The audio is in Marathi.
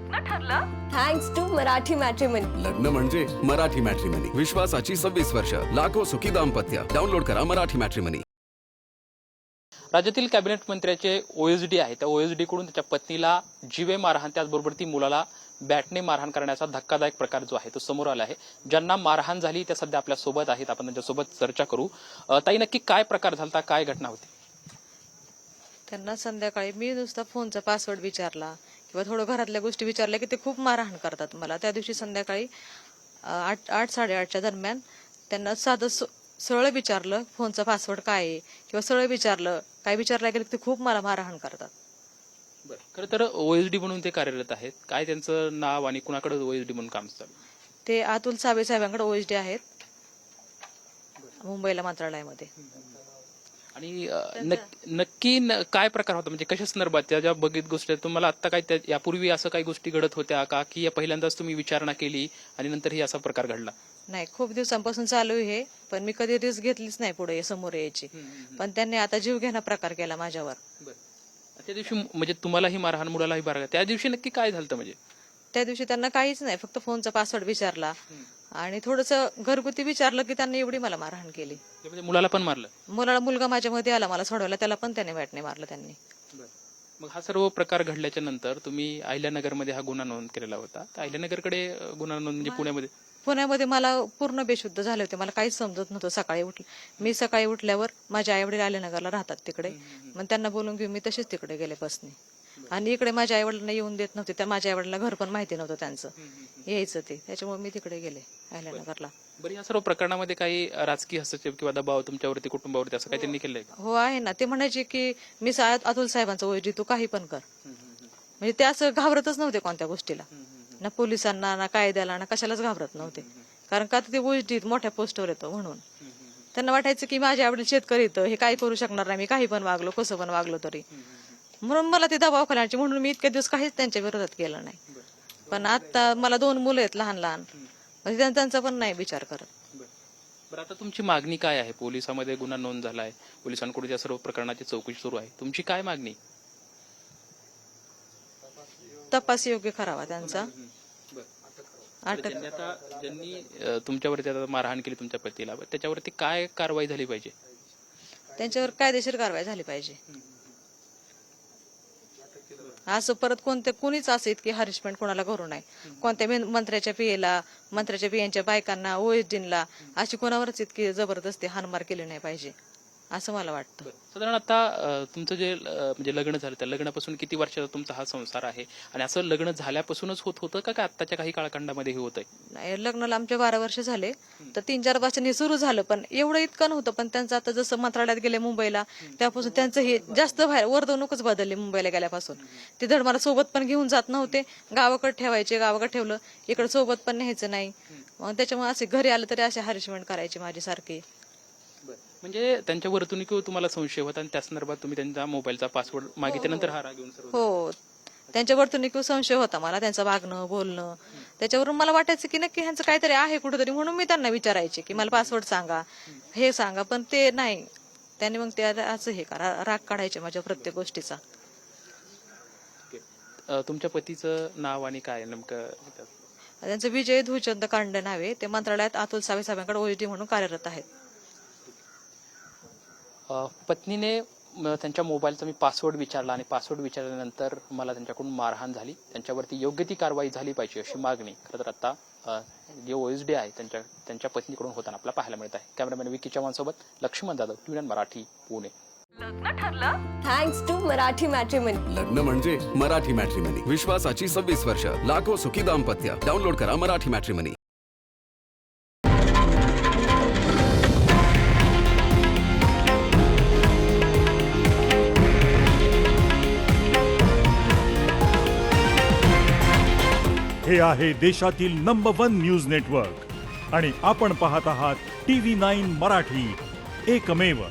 लग्न ठरलं थँक्स टू मराठी मॅट्रिमनी. लग्न म्हणजे मराठी मॅट्रिमनी. विश्वासाची 26 वर्ष. लाखो सुखी दाम्पत्य. डाउनलोड करा मराठी मॅट्रिमनी. राज्यातील कॅबिनेट मंत्र्याचे ओएसडी आहे, त्या ओएसडी कडून त्याच्या पत्नीला जीवे मारहाण, त्याचबरोबर ती मुलाला बॅटने मारहाण करण्याचा धक्कादायक प्रकार जो आहे तो समोर आला आहे. ज्यांना मारहाण झाली त्या सध्या आपल्या सोबत आहेत, आपण त्यांच्यासोबत चर्चा करू. ताई, नक्की काय प्रकार झाला, काय घटना होती? त्यांना संध्याकाळी मी नुसता फोनचा पासवर्ड विचारला किंवा थोडं घरातल्या गोष्टी विचारल्या की ते खूप मारहाण करतात मला. त्या दिवशी संध्याकाळी 8-8:30च्या दरम्यान त्यांना साधं सरळ विचारलं फोनचा पासवर्ड काय आहे किंवा सरळ विचारलं काय विचारलं गेलं ते खूप मला मारहाण करतात. खरं तर ओएसडी म्हणून ते कार्यरत आहेत. काय त्यांचं नाव आणि कुणाकडे ओएसडी म्हणून काम चालू? ते अतुल सावे साहेबांकडे ओएसडी आहेत मुंबईला मंत्रालयामध्ये. आणि नक्की काय प्रकार होता, म्हणजे कशा संदर्भात त्या ज्या बघित गोष्टी तुम्हाला आता काय यापूर्वी असं काही गोष्टी घडत होत्या का, की पहिल्यांदाच तुम्ही विचारणा केली आणि नंतर ही असा प्रकार घडला? नाही, खूप दिवसांपासून चालू आहे, पण मी कधी रिस्क घेतलीच नाही पुढे समोर यायची. पण त्यांनी आता जीव घेणा प्रकार केला माझ्यावर. त्या दिवशी म्हणजे तुम्हालाही मारहाण, मुलालाही मारहाण, त्या दिवशी नक्की काय झालं? म्हणजे त्या दिवशी त्यांना काहीच नाही, फक्त फोनचा पासवर्ड विचारला आणि थोडस घरगुती विचारलं की त्यांनी एवढी मला मारहाण केली. म्हणजे मुलाला पण मारलं? मुलगा माझ्या मध्ये आला मला सोडवायला, त्याला पण त्याने बॅटने मारलं त्यांनी. मग हा सर्व प्रकार घडल्याच्या नंतर तुम्ही अहिल्यानगरमध्ये हा गुन्हा नोंद केलेला होता. अहिल्यानगरकडे गुन्हा नोंद म्हणजे पुण्यामध्ये मला पूर्ण बेशुद्ध झाले होते, मला काहीच समजत नव्हतं. मी सकाळी उठल्यावर माझ्या आई वडील अहिल्यानगरला राहतात तिकडे, मग त्यांना बोलून घेऊन मी तसेच तिकडे गेले बसने. आणि इकडे माझ्या आई वडिलांना येऊन देत नव्हते, त्या माझ्या आई वडिलांना घर पण माहिती नव्हतं त्यांचं यायचं ते, त्याच्यामुळे मी तिकडे गेले अहिल्यानगरला. बरं, या सर्व प्रकरणामध्ये काही राजकीय हस्तक्षेप किंवा दबाव तुमच्यावरती, कुटुंबावरती असं काही त्यांनी केलंय? हो आहे ना, ते म्हणायचे की मी अतुल साहेबांचं ओएसडी तू काही पण कर. म्हणजे ते असं घाबरतच नव्हते कोणत्या गोष्टीला, ना पोलिसांना ना कायद्याला ना कशालाच घाबरत नव्हते. कारण का ते ओएसडी मोठ्या पोस्टवर येतो म्हणून त्यांना वाटायचं की माझ्या आवडील शेतकरी येतं, हे काही करू शकणार नाही, मी काही पण वागलो कसं पण वागलो तरी. म्हणून मला ते दबाव खालायचे, म्हणून मी इतक्या दिवस काहीच त्यांच्या विरोधात केलं नाही. पण आता मला 2 मुलं आहेत लहान लहान, म्हणजे त्यांचा पण नाही विचार करत. बरं, आता तुमची मागणी काय आहे? पोलिसांमध्ये गुन्हा नोंद झालाय, पोलिसांकडून या सर्व प्रकरणाची चौकशी सुरू आहे, तुमची काय मागणी? तपास योग्य करावा त्यांचा. ज्यांनी तुमच्यावरती आता मारहाण केली तुमच्या पतीला, त्याच्यावरती काय कारवाई झाली पाहिजे? त्यांच्यावर कायदेशीर कारवाई झाली पाहिजे. असं परत कोणीच असं इतकी हॅरेसमेंट कोणाला करू नये. कोणत्या मंत्र्याच्या पियांच्या बायकांना, ओएसडींना अशी कोणावरच इतकी जबरदस्ती हानमार केली नाही पाहिजे असं मला वाटतं. साधारण आता तुमचं जे म्हणजे लग्न झालं, त्या लग्नापासून किती वर्षाचा तुमचा हा संसार आहे, आणि असं लग्न झाल्यापासूनच होत होतं का आताच्या काही काळखंडामध्ये हे होतंय? नाही, लग्नाला आमचे 12 वर्ष झाले, तर 3-4 वर्षांनी सुरू झालं, पण एवढं इतकं नव्हतं. पण त्यांचं आता जसं मंत्रालयात गेले मुंबईला, त्यापासून त्यांचं हे जास्त बाहेर वर्तवणूकच बदलली मुंबईला गेल्यापासून. ते धड मला सोबत पण घेऊन जात नव्हते, गावाकडे ठेवायचे, गावाकडे ठेवलं, इकडे सोबत पण न्यायचं नाही. मग त्याच्यामुळे असे घरी आलं तरी असे हॅरेसमेंट करायचे माझी सारखी. म्हणजे त्यांच्या वर्तणुकीवर तुम्हाला संशय होता आणि त्या संदर्भात तुम्ही त्यांचा मोबाईलचा पासवर्ड मागितल्यानंतर हा राग येऊन? हो, त्यांच्या वर्तणुकीवर संशय होता मला, त्यांचं वागणं बोलणं, त्याच्यावरून मला वाटायचं की नक्की ह्यांचं काहीतरी आहे कुठेतरी, म्हणून मी त्यांना विचारायचे की मला पासवर्ड सांगा, हे सांगा, पण ते नाही. त्यांनी मग ते असं हे करा, राग काढायचे माझ्या प्रत्येक गोष्टीचा. तुमच्या पतीचं नाव आणि काय नेमकं? त्यांचं विजय धुचंद कांडे नाव आहे, ते मंत्रालयात अतुल सावे साहेबांकडे ओएसडी म्हणून कार्यरत आहेत. पत्नीने त्यांच्या मोबाईलचा मी पासवर्ड विचारला आणि पासवर्ड विचारल्यानंतर मला त्यांच्याकडून मारहाण झाली, त्यांच्यावरती योग्य ती कारवाई झाली पाहिजे अशी मागणी खरं तर आता जे ओएसडी आहे त्यांच्या पत्नीकडून होताना आपल्याला पाहायला मिळत आहे. कॅमेरामॅन विकी चव्हाण सोबत लक्ष्मण जाधव, TVN मराठी, पुणे. लग्न ठरलं थँक्स टू मराठी मॅट्रिमनी. लग्न म्हणजे मराठी मॅट्रिमनी. विश्वासाची 26 वर्ष. लाखो सुखी दाम्पत्य. डाउनलोड करा मराठी मॅट्रिमनी. हे आहे देशातील नंबर 1 न्यूज नेटवर्क आणि आपण पाहत आहात TV9 मराठी, एकमेव.